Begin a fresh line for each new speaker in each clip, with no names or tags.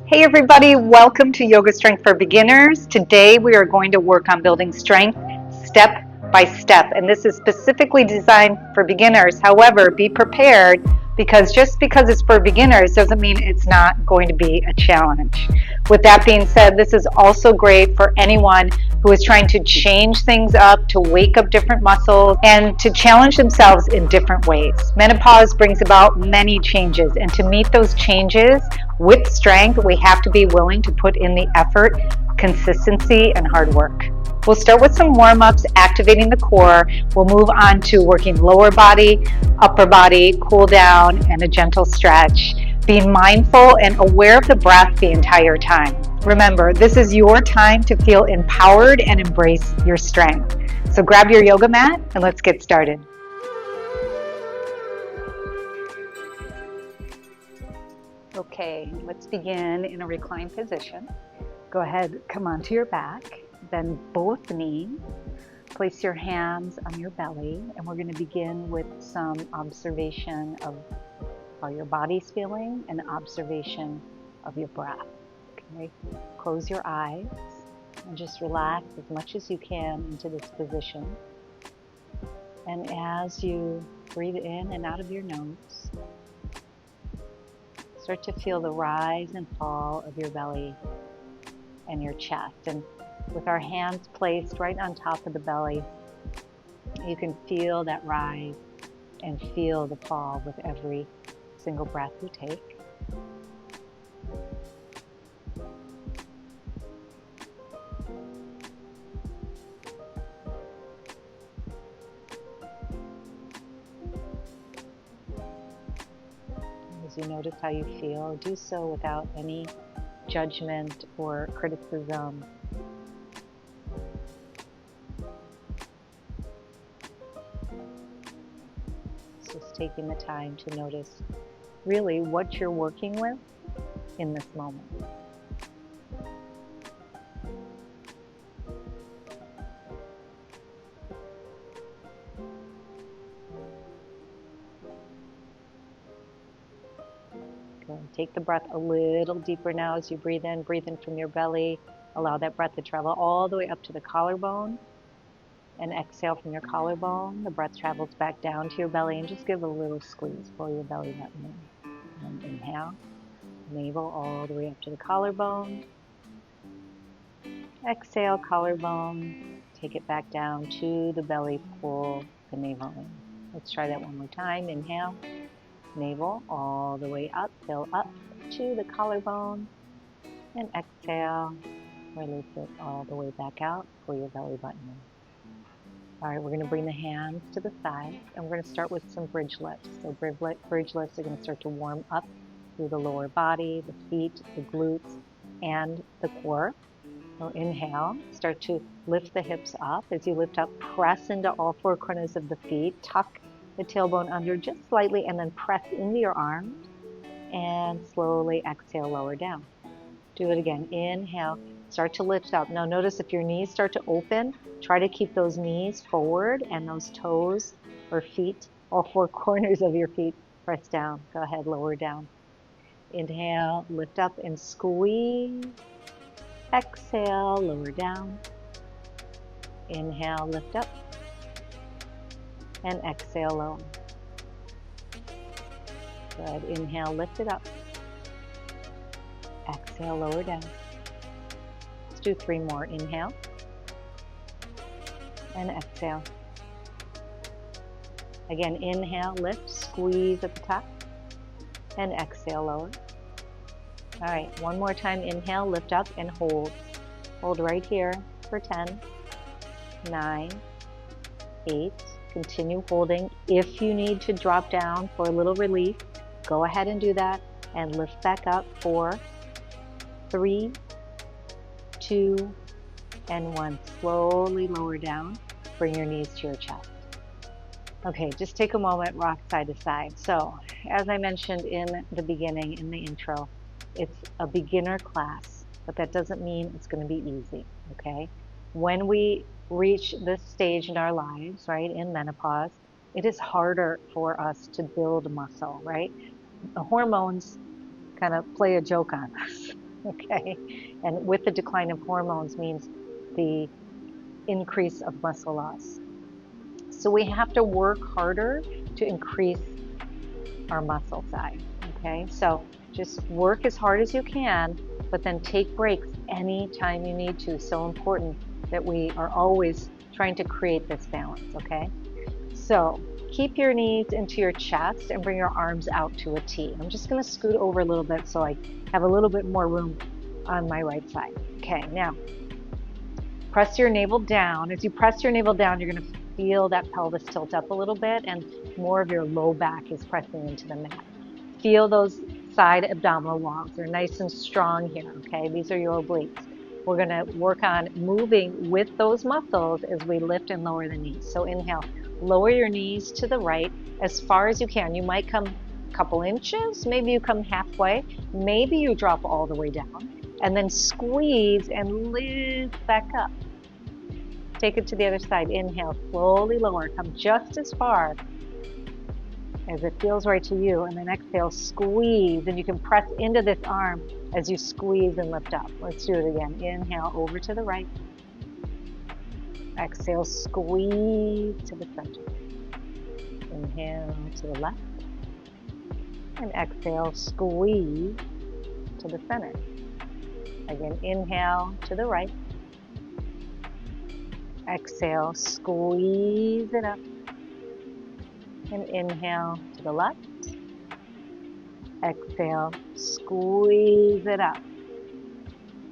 Hey everybody, welcome to Yoga Strength for Beginners. Today we are going to work on building strength step by step, and this is specifically designed for beginners. However, be prepared because just because it's for beginners doesn't mean it's not going to be a challenge. With that being said, this is also great for anyone who is trying to change things up, to wake up different muscles, and to challenge themselves in different ways. Menopause brings about many changes, and to meet those changes with strength, we have to be willing to put in the effort, consistency, and hard work. We'll start with some warm ups, activating the core. We'll move on to working lower body, upper body, cool down, and a gentle stretch. Being mindful and aware of the breath the entire time. Remember, this is your time to feel empowered and embrace your strength. So grab your yoga mat and let's get started. Okay, let's begin in a reclined position. Go ahead, come onto your back, bend both knees, place your hands on your belly, and we're going to begin with some observation of how your body's feeling and observation of your breath. Okay, close your eyes and just relax as much as you can into this position. And as you breathe in and out of your nose, start to feel the rise and fall of your belly and your chest. And with our hands placed right on top of the belly, you can feel that rise and feel the fall with every single breath you take. As you notice how you feel, do so without any judgment or criticism. It's just taking the time to notice really what you're working with in this moment. Take the breath a little deeper now as you breathe in from your belly. Allow that breath to travel all the way up to the collarbone. And exhale from your collarbone. The breath travels back down to your belly and just give a little squeeze. Pull your belly button in. And inhale. Navel all the way up to the collarbone. Exhale, collarbone. Take it back down to the belly. Pull the navel in. Let's try that one more time. Inhale. Navel all the way up, fill up to the collarbone, and exhale, release it all the way back out, pull your belly button in. All right, we're going to bring the hands to the side, and we're going to start with some bridge lifts. So bridge lifts are going to start to warm up through the lower body, the feet, the glutes, and the core. So inhale, start to lift the hips up. As you lift up, press into all four corners of the feet, tuck the tailbone under just slightly, and then press into your arms and slowly exhale, lower down. Do it again. Inhale, start to lift up. Now notice if your knees start to open, try to keep those knees forward and those toes or feet, all four corners of your feet, press down. Go ahead, lower down. Inhale, lift up and squeeze. Exhale, lower down. Inhale, lift up. And exhale, lower. Good. Inhale, lift it up. Exhale, lower down. Let's do 3 more. Inhale. And exhale. Again, inhale, lift, squeeze at the top. And exhale, lower. All right, one more time. Inhale, lift up, and hold. Hold right here for 10, 9, 8. Continue holding. If you need to drop down for a little relief, go ahead and do that and lift back up. 4, 3, 2, and 1. Slowly lower down. Bring your knees to your chest. Okay, just take a moment, rock side to side. So, as I mentioned in the beginning, in the intro, it's a beginner class, but that doesn't mean it's going to be easy, okay? When we reach this stage in our lives, right, in menopause, it is harder for us to build muscle, right? The hormones kind of play a joke on us. okay? And with the decline of hormones means the increase of muscle loss. So we have to work harder to increase our muscle size, okay? So just work as hard as you can, but then take breaks anytime you need to. So important that we are always trying to create this balance, okay? So keep your knees into your chest and bring your arms out to a T. I'm just gonna scoot over a little bit so I have a little bit more room on my right side. Okay, now press your navel down. As you press your navel down, you're gonna feel that pelvis tilt up a little bit and more of your low back is pressing into the mat. Feel those side abdominal walls. They're nice and strong here, okay? These are your obliques. We're gonna work on moving with those muscles as we lift and lower the knees. So inhale, lower your knees to the right as far as you can. You might come a couple inches, maybe you come halfway, maybe you drop all the way down, and then squeeze and lift back up. Take it to the other side. Inhale, slowly lower. Come just as far as it feels right to you. And then exhale, squeeze. And you can press into this arm as you squeeze and lift up. Let's do it again. Inhale, over to the right. Exhale, squeeze to the center. Inhale to the left. And exhale, squeeze to the center. Again, inhale to the right. Exhale, squeeze it up. And inhale to the left. Exhale, squeeze it up.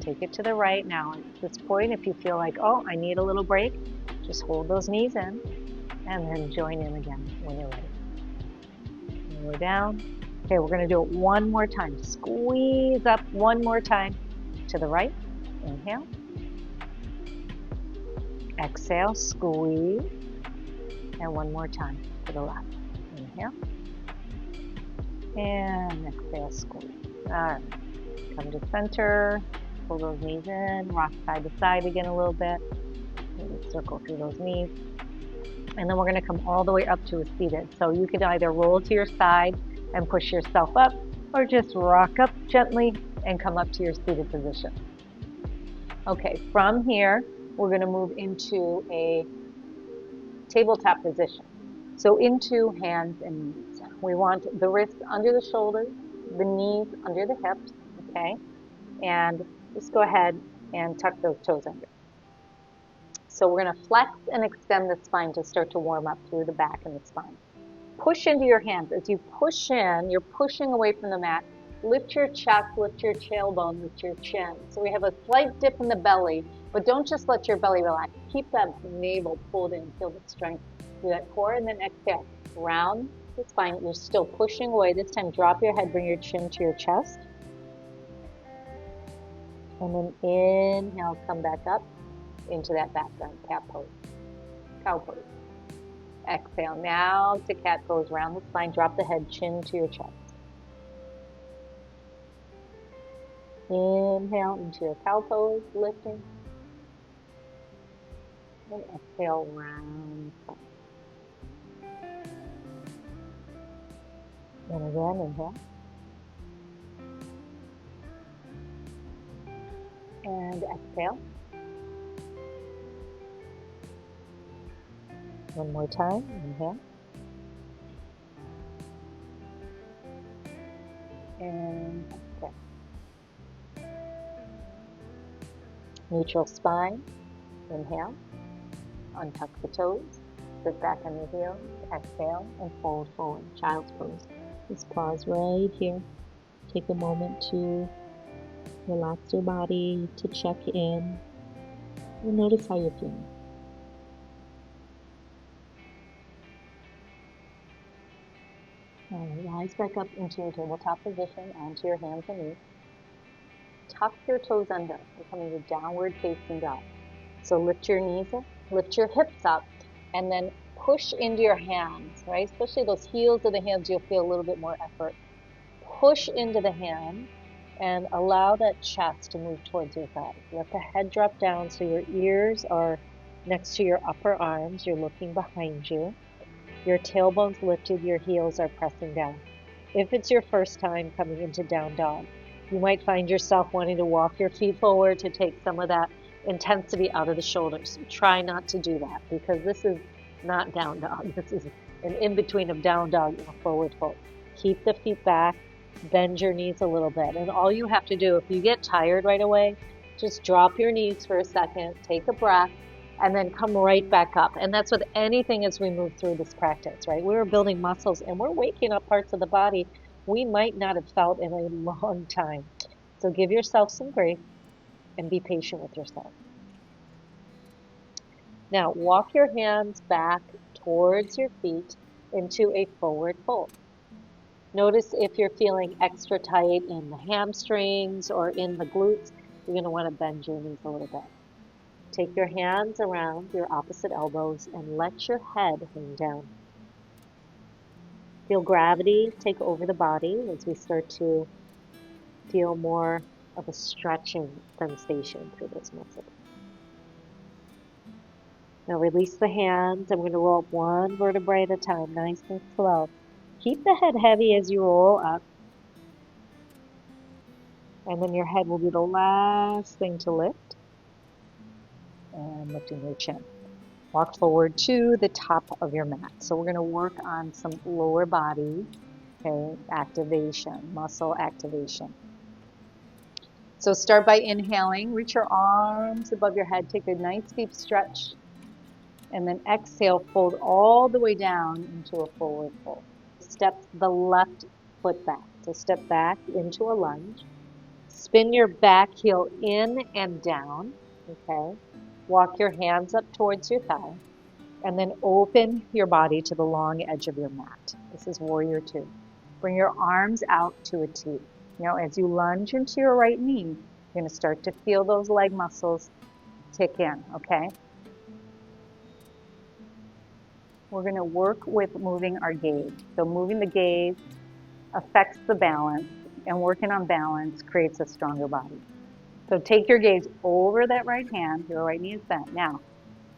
Take it to the right. Now at this point, if you feel like, oh, I need a little break, just hold those knees in and then join in again when you're ready. Lower down. Okay, we're gonna do it one more time. Squeeze up one more time to the right. Inhale. Exhale, squeeze. And one more time to the left. Inhale. And exhale, squeeze. All right. Come to center. Pull those knees in. Rock side to side again a little bit. Maybe circle through those knees. And then we're going to come all the way up to a seated. So you could either roll to your side and push yourself up, or just rock up gently and come up to your seated position. Okay, from here, we're going to move into a tabletop position. So into hands and knees. We want the wrists under the shoulders, the knees under the hips, okay? And just go ahead and tuck those toes under. So we're going to flex and extend the spine to start to warm up through the back and the spine. Push into your hands. As you push in, you're pushing away from the mat. Lift your chest, lift your tailbone, lift your chin. So we have a slight dip in the belly, but don't just let your belly relax. Keep that navel pulled in, feel the strength through that core, and then exhale. Round the spine. You're still pushing away. This time, drop your head, bring your chin to your chest. And then inhale, come back up into that background, cat pose, cow pose. Exhale now to cat pose, round the spine, drop the head, chin to your chest. Inhale into your cow pose, lifting. And exhale, round the spine. And again, inhale. And exhale. One more time, inhale. And exhale. Neutral spine, inhale. Untuck the toes, sit back on your heels, exhale, and fold forward, child's pose. Just pause right here. Take a moment to relax your body, to check in, and notice how you're feeling. All right, rise back up into your tabletop position, onto your hands and knees. Tuck your toes under, becoming a downward facing dog. So lift your knees up, lift your hips up, and then push into your hands, right? Especially those heels of the hands, you'll feel a little bit more effort. Push into the hands and allow that chest to move towards your thighs. Let the head drop down so your ears are next to your upper arms. You're looking behind you. Your tailbone's lifted, your heels are pressing down. If it's your first time coming into down dog,
You might find yourself wanting to walk your feet forward to take some of that intensity out of the shoulders. Try not to do that because this is not down dog. This is an in-between of down dog and a forward fold. Keep the feet back, bend your knees a little bit. And all you have to do, if you get tired right away, just drop your knees for a second, take a breath, and then come right back up. And that's with anything as we move through this practice, right? We're building muscles and we're waking up parts of the body we might not have felt in a long time. So give yourself some grace and be patient with yourself. Now, walk your hands back towards your feet into a forward fold. Notice if you're feeling extra tight in the hamstrings or in the glutes, you're going to want to bend your knees a little bit. Take your hands around your opposite elbows and let your head hang down. Feel gravity take over the body as we start to feel more of a stretching sensation through this muscle. Now release the hands. I'm going to roll up one vertebrae at a time, nice and slow. Keep the head heavy as you roll up. And then your head will be the last thing to lift. And lifting your chin. Walk forward to the top of your mat. So we're going to work on some lower body, activation, muscle activation. So start by inhaling. Reach your arms above your head. Take a nice deep stretch. And then exhale, fold all the way down into a forward fold. Step the left foot back. So step back into a lunge. Spin your back heel in and down. Okay. Walk your hands up towards your thigh. And then open your body to the long edge of your mat. This is warrior two. Bring your arms out to a T. Now, as you lunge into your right knee, you're going to start to feel those leg muscles tick in, okay? We're going to work with moving our gaze. So moving the gaze affects the balance, and working on balance creates a stronger body. So take your gaze over that right hand, your right knee is bent. Now,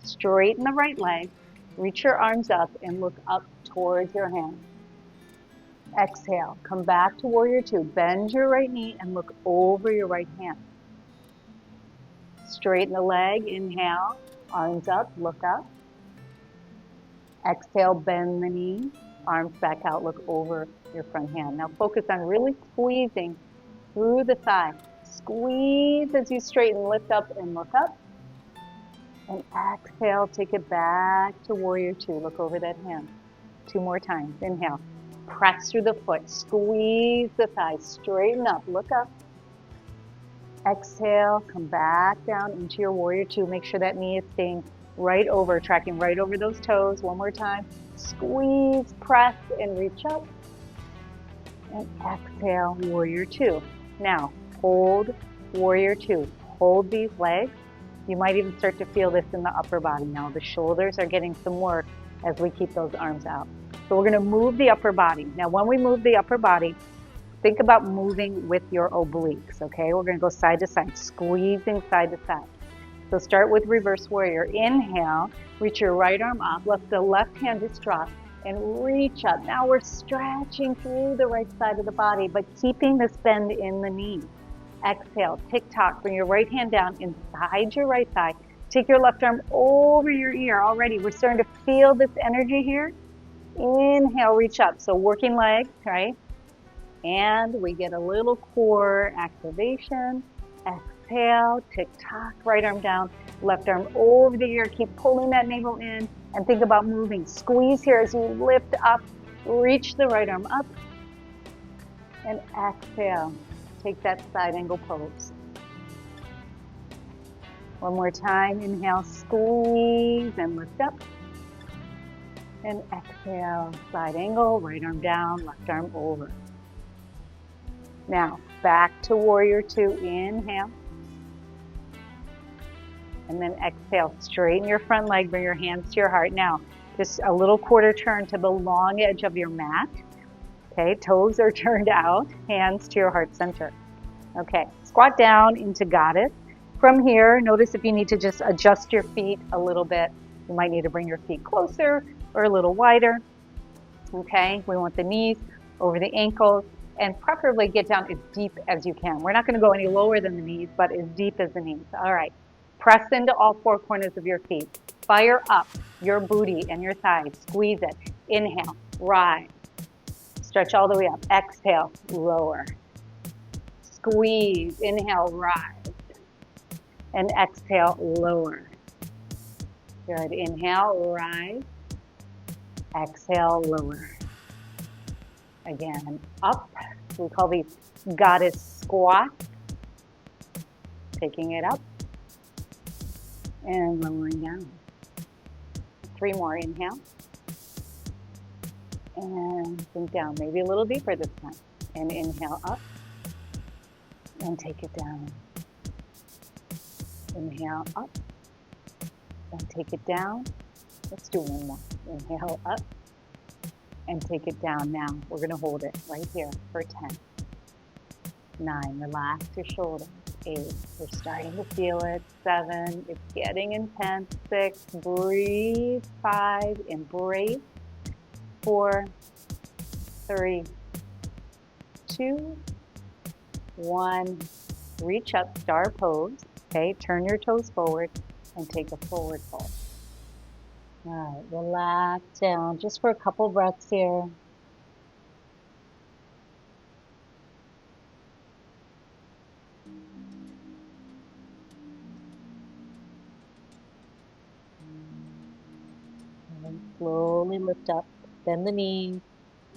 straighten the right leg, reach your arms up, and look up towards your hand. Exhale, come back to warrior two. Bend your right knee and look over your right hand. Straighten the leg, inhale, arms up, look up. Exhale, bend the knee, arms back out, look over your front hand. Now focus on really squeezing through the thigh. Squeeze as you straighten, lift up and look up. And exhale, take it back to warrior two. Look over that hand. 2 more times. Inhale. Press through the foot. Squeeze the thigh. Straighten up. Look up. Exhale. Come back down into your warrior two. Make sure that knee is staying right over, tracking right over those toes. 1 more time. Squeeze, press, and reach up. And exhale, warrior two. Now, hold warrior two. Hold these legs. You might even start to feel this in the upper body now. The shoulders are getting some work as we keep those arms out. So we're going to move the upper body. Now, when we move the upper body, think about moving with your obliques, okay? We're going to go side to side, squeezing side to side. So start with reverse warrior. Inhale, reach your right arm up, let the left hand just drop, and reach up. Now we're stretching through the right side of the body, but keeping this bend in the knee. Exhale, tick-tock, bring your right hand down inside your right thigh. Take your left arm over your ear. Already, we're starting to feel this energy here. Inhale, reach up. So working legs, right? And we get a little core activation. Exhale, tick-tock, right arm down, left arm over the ear. Keep pulling that navel in and think about moving. Squeeze here as you lift up, reach the right arm up, and exhale. Take that side angle pose. 1 more time. Inhale, squeeze and lift up. And exhale, side angle, right arm down, left arm over. Now, back to warrior two. Inhale. And then exhale, straighten your front leg, bring your hands to your heart. Now, just a little quarter turn to the long edge of your mat. Okay, toes are turned out, hands to your heart center. Okay, squat down into goddess. From here, notice if you need to just adjust your feet a little bit. You might need to bring your feet closer or a little wider. Okay, we want the knees over the ankles. and preferably get down as deep as you can. We're not going to go any lower than the knees, but as deep as the knees. All right. Press into all four corners of your feet. Fire up your booty and your thighs. Squeeze it. Inhale, rise. Stretch all the way up. Exhale, lower. Squeeze. Inhale, rise. And exhale, lower. Good. Inhale, rise. Exhale, lower. Again, up. We call these goddess squats. Taking it up and lowering down. 3 more. Inhale. And sink down. Maybe a little deeper this time. And inhale up. And take it down. Inhale up. And take it down. Let's do one more. Inhale up. And take it down now. We're going to hold it right here for 10. 9. Relax your shoulders. 8. You're starting to feel it. 7. It's getting intense. 6. Breathe. 5. Embrace. 4. 3. 2. 1. Reach up. Star pose. Okay. Turn your toes forward and take a forward fold. All right, relax down just for a couple breaths here. And then slowly lift up, bend the knees,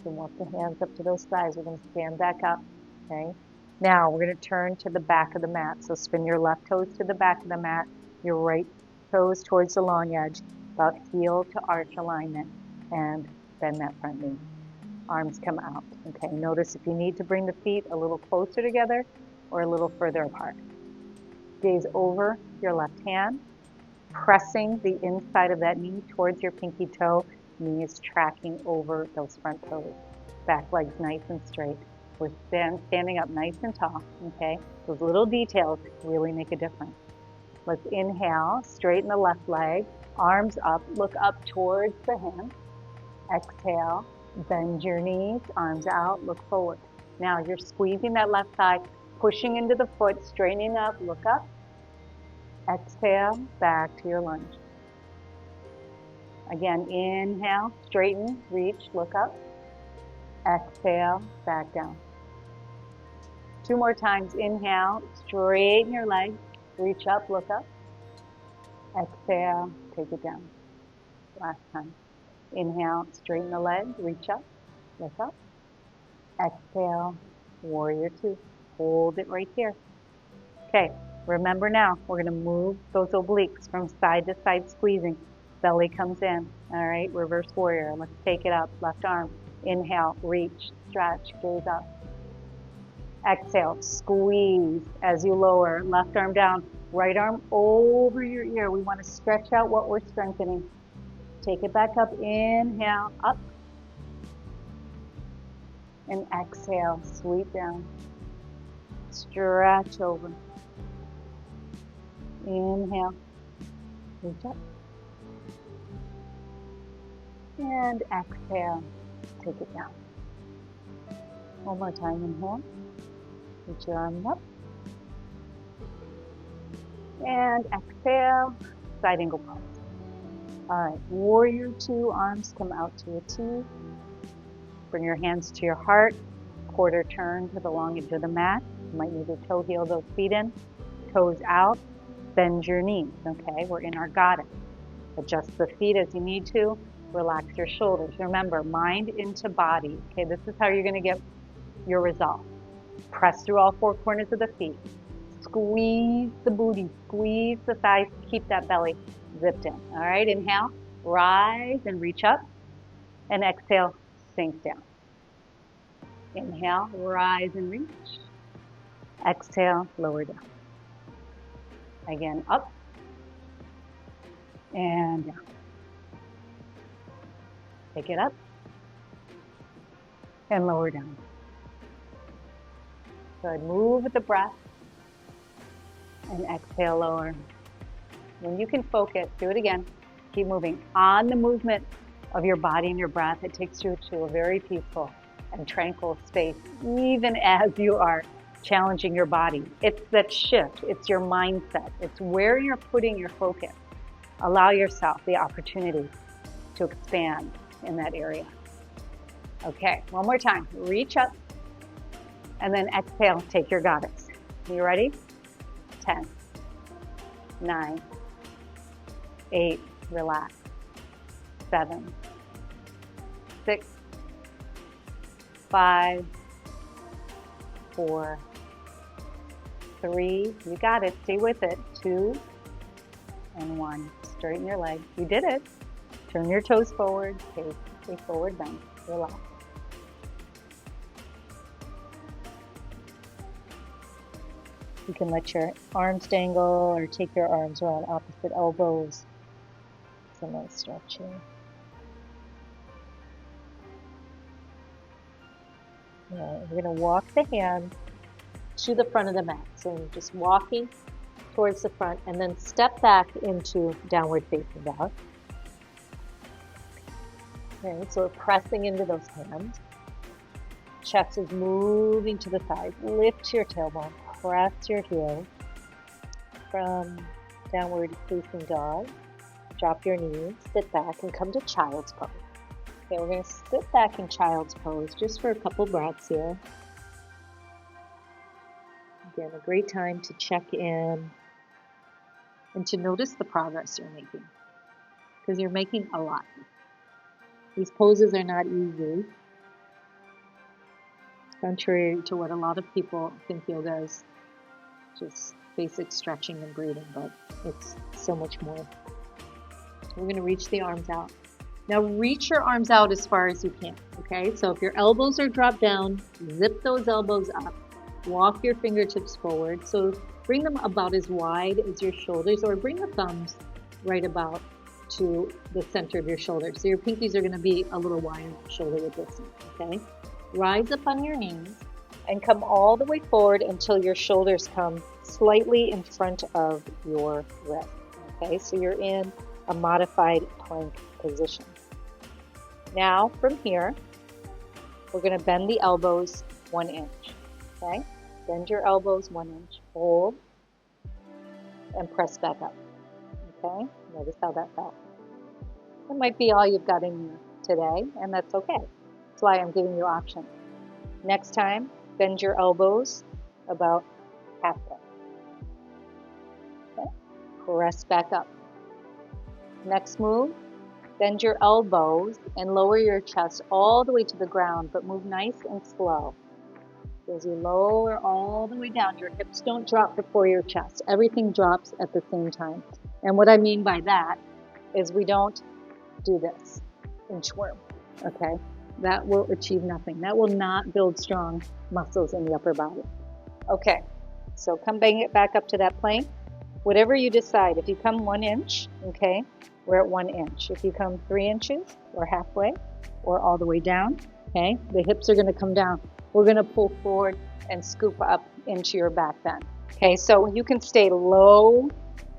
and walk the hands up to those thighs. We're going to stand back up, okay? Now we're going to turn to the back of the mat. So spin your left toes to the back of the mat, your right toes towards the long edge. About heel to arch alignment, and bend that front knee. Arms come out. Okay, notice if you need to bring the feet a little closer together or a little further apart. Gaze over your left hand, pressing the inside of that knee towards your pinky toe. Knee is tracking over those front toes. Back legs nice and straight. We're standing up nice and tall. Okay, those little details really make a difference. Let's inhale, straighten the left leg. Arms up, look up towards the hand. Exhale, bend your knees, arms out, look forward. Now you're squeezing that left thigh, pushing into the foot, straightening up, look up. Exhale, back to your lunge. Again, inhale, straighten, reach, look up. Exhale, back down. 2 more times. Inhale, straighten your legs, reach up, look up. Exhale, take it down. Last time. Inhale, straighten the leg, reach up, look up. Exhale, warrior 2. Hold it right here. Okay, remember now, we're going to move those obliques from side to side squeezing. Belly comes in. All right, reverse warrior. Let's take it up. Left arm. Inhale, reach, stretch, gaze up. Exhale, squeeze as you lower. Left arm down. Right arm over your ear. We want to stretch out what we're strengthening. Take it back up. Inhale, up. And exhale, sweep down. Stretch over. Inhale, reach up. And exhale, take it down. One more time. Inhale, reach your arms up. And exhale, side angle pose. All right, warrior 2, arms come out to a T. Bring your hands to your heart, quarter turn to the long edge of the mat. You might need to toe heel those feet in, toes out, bend your knees, okay? We're in our goddess. Adjust the feet as you need to, relax your shoulders. Remember, mind into body, okay? This is how you're gonna get your result. Press through all 4 corners of the feet. Squeeze the booty, squeeze the thighs, keep that belly zipped in. All right, inhale, rise and reach up, and exhale, sink down. Inhale, rise and reach. Exhale, lower down. Again, up and down. Take it up and lower down. Good, move with the breath. And exhale, lower. When you can focus, do it again. Keep moving. On the movement of your body and your breath, it takes you to a very peaceful and tranquil space, even as you are challenging your body. It's that shift. It's your mindset. It's where you're putting your focus. Allow yourself the opportunity to expand in that area. Okay, one more time. Reach up and then exhale. Take your goddess. You ready? 10, 9, 8, relax. 7, 6, 5, 4, 3, you got it, stay with it, 2, and 1. Straighten your leg. You did it. Turn your toes forward, take a forward bend, relax. You can let your arms dangle or take your arms around opposite elbows. Some nice stretching. All right, we're going to walk the hands to the front of the mat. So just walking towards the front and then step back into downward facing dog. Okay, so we're pressing into those hands. Chest is moving to the side. Lift your tailbone, press your heels from downward facing dog. Drop your knees, sit back, and come to child's pose. Okay, we're going to sit back in child's pose just for a couple breaths here. Again, a great time to check in and to notice the progress you're making, because you're making a lot. These poses are not easy, contrary to what a lot of people think yoga is, just basic stretching and breathing, but it's so much more. We're going to reach the arms out. Now reach your arms out as far as you can, okay? So if your elbows are dropped down, zip those elbows up. Walk your fingertips forward. So bring them about as wide as your shoulders, or bring the thumbs right about to the center of your shoulders. So your pinkies are going to be a little wider shoulder width distance, okay? Rise up on your knees and come all the way forward until your shoulders come slightly in front of your wrist, okay? So you're in a modified plank position. Now from here, we're going to bend the elbows 1 inch, okay? Bend your elbows 1 inch, hold, and press back up, okay? Notice how that felt. That might be all you've got in you today, and that's okay. That's why I'm giving you options. Next time, bend your elbows about halfway. Okay? Press back up. Next move, bend your elbows and lower your chest all the way to the ground, but move nice and slow. As you lower all the way down, your hips don't drop before your chest. Everything drops at the same time. And what I mean by that is we don't do this inchworm, okay? That will achieve nothing. That will not build strong muscles in the upper body. Okay, so come bang it back up to that plank. Whatever you decide, if you come 1 inch, okay, we're at 1 inch. If you come 3 inches, or halfway, or all the way down, okay, the hips are going to come down. We're going to pull forward and scoop up into your back bend. Okay, so you can stay low,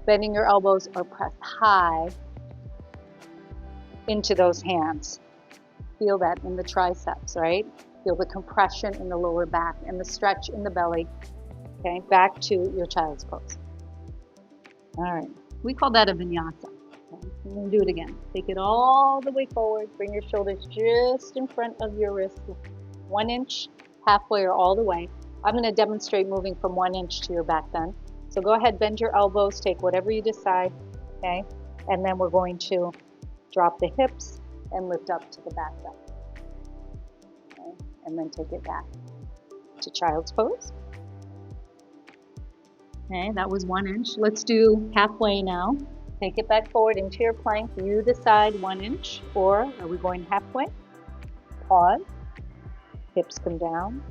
bending your elbows, or press high into those hands. Feel that in the triceps, right? Feel the compression in the lower back and the stretch in the belly. Okay, back to your child's pose. All right, we call that a vinyasa. Okay, I'm going to do it again. Take it all the way forward. Bring your shoulders just in front of your wrist, 1 inch, halfway, or all the way. I'm going to demonstrate moving from 1 inch to your back bend. So go ahead, bend your elbows, take whatever you decide, okay? And then we're going to drop the hips and lift up to the back bend. Okay? And then take it back to child's pose. Okay, that was 1 inch. Let's do halfway now. Take it back forward into your plank. You decide 1 inch, or are we going halfway? Pause. Hips come down.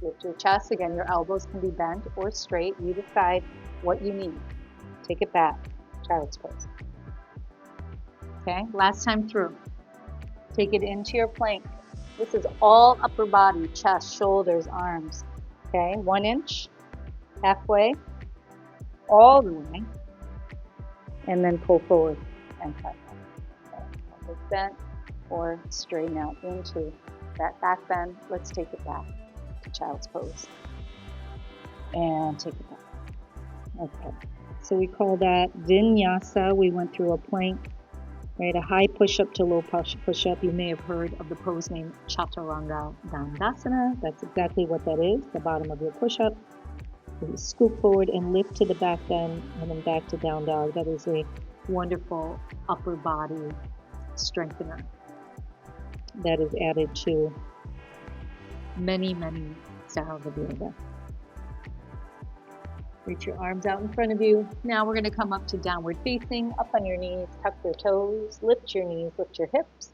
Lift your chest. Again, your elbows can be bent or straight. You decide what you need. Take it back. Child's pose. Okay, last time through. Take it into your plank. This is all upper body, chest, shoulders, arms. Okay, 1 inch, halfway, all the way, and then pull forward and cut. Okay, bent or straighten out into that back bend. Let's take it back to child's pose. And take it back. Okay. So we call that vinyasa. We went through a plank, right? A high push-up to low push-up. You may have heard of the pose named Chaturanga Dandasana. That's exactly what that is, the bottom of your push-up. You scoop forward and lift to the back bend and then back to down dog. That is a wonderful upper body strengthener that is added to many, many styles of yoga. Reach your arms out in front of you. Now we're going to come up to downward facing, up on your knees, tuck your toes, lift your knees, lift your hips.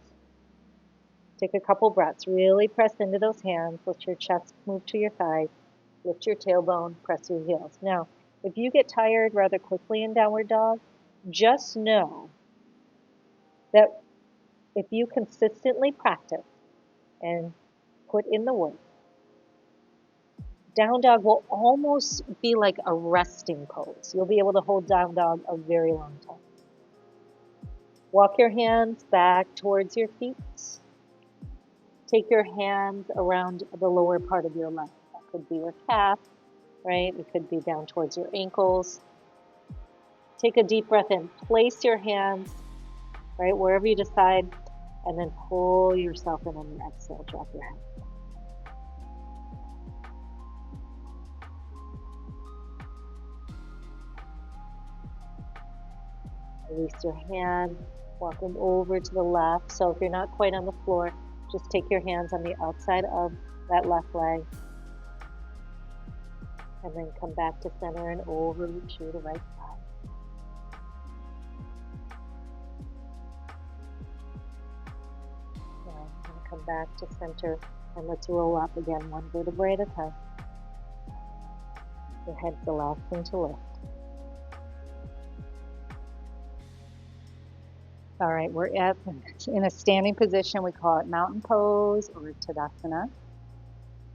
Take a couple breaths. Really press into those hands. Let your chest move to your thighs. Lift your tailbone, press your heels. Now, if you get tired rather quickly in downward dog, just know that if you consistently practice and put in the work, down dog will almost be like a resting pose. You'll be able to hold down dog a very long time. Walk your hands back towards your feet. Take your hands around the lower part of your leg. That could be your calf, right? It could be down towards your ankles. Take a deep breath in. Place your hands, right, wherever you decide, and then pull yourself in on your exhale. Drop your head. Release your hand, walk them over to the left. So if you're not quite on the floor, just take your hands on the outside of that left leg. And then come back to center and over to the right side. Now I'm going to come back to center and let's roll up again, one vertebrae at a time. Your head's the last thing to lift. All right, we're in a standing position. We call it mountain pose or Tadasana.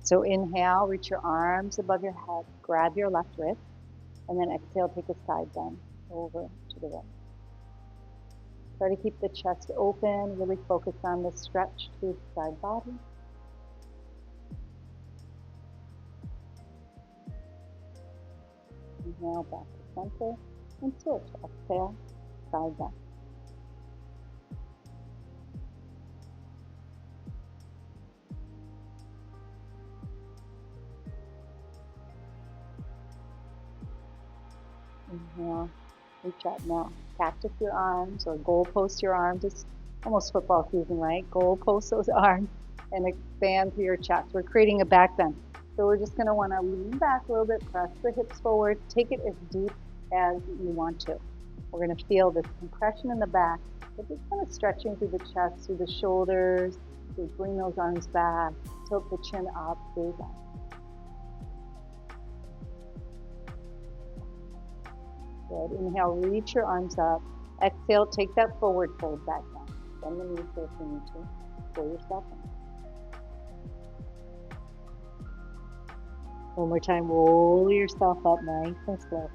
So inhale, reach your arms above your head, grab your left wrist, and then exhale, take a side bend over to the right. Try to keep the chest open, really focus on the stretch through the side body. Inhale, back to center, and switch. Exhale, side bend. Inhale, reach up now. Cactus your arms or goal post your arms. It's almost football season, right? Goal post those arms and expand through your chest. We're creating a back bend. So we're just going to want to lean back a little bit, press the hips forward, take it as deep as you want to. We're going to feel this compression in the back, but just kind of stretching through the chest, through the shoulders. So bring those arms back, tilt the chin up, gaze up. Good. Inhale, reach your arms up. Exhale, take that forward fold back down. Bend the knees if you need to. Pull yourself in. One more time, roll yourself up nice and slow.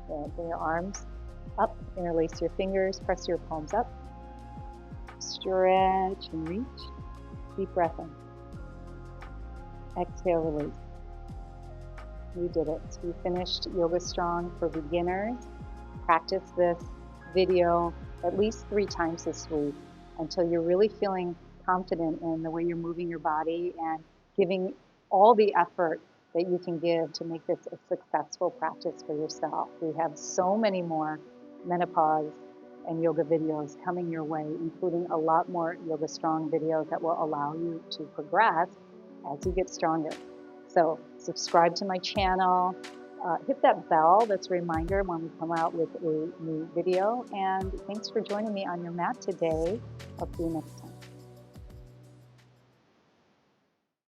Good. Bring your arms up, interlace your fingers, press your palms up. Stretch and reach. Deep breath in. Exhale, release. You did it. So you finished Yoga Strong for beginners. Practice this video at least 3 times this week until you're really feeling confident in the way you're moving your body and giving all the effort that you can give to make this a successful practice for yourself. We have so many more menopause and yoga videos coming your way, including a lot more Yoga Strong videos that will allow you to progress as you get stronger. So subscribe to my channel, hit that bell, that's a reminder when we come out with a new video, and thanks for joining me on your mat today. I'll see you next time.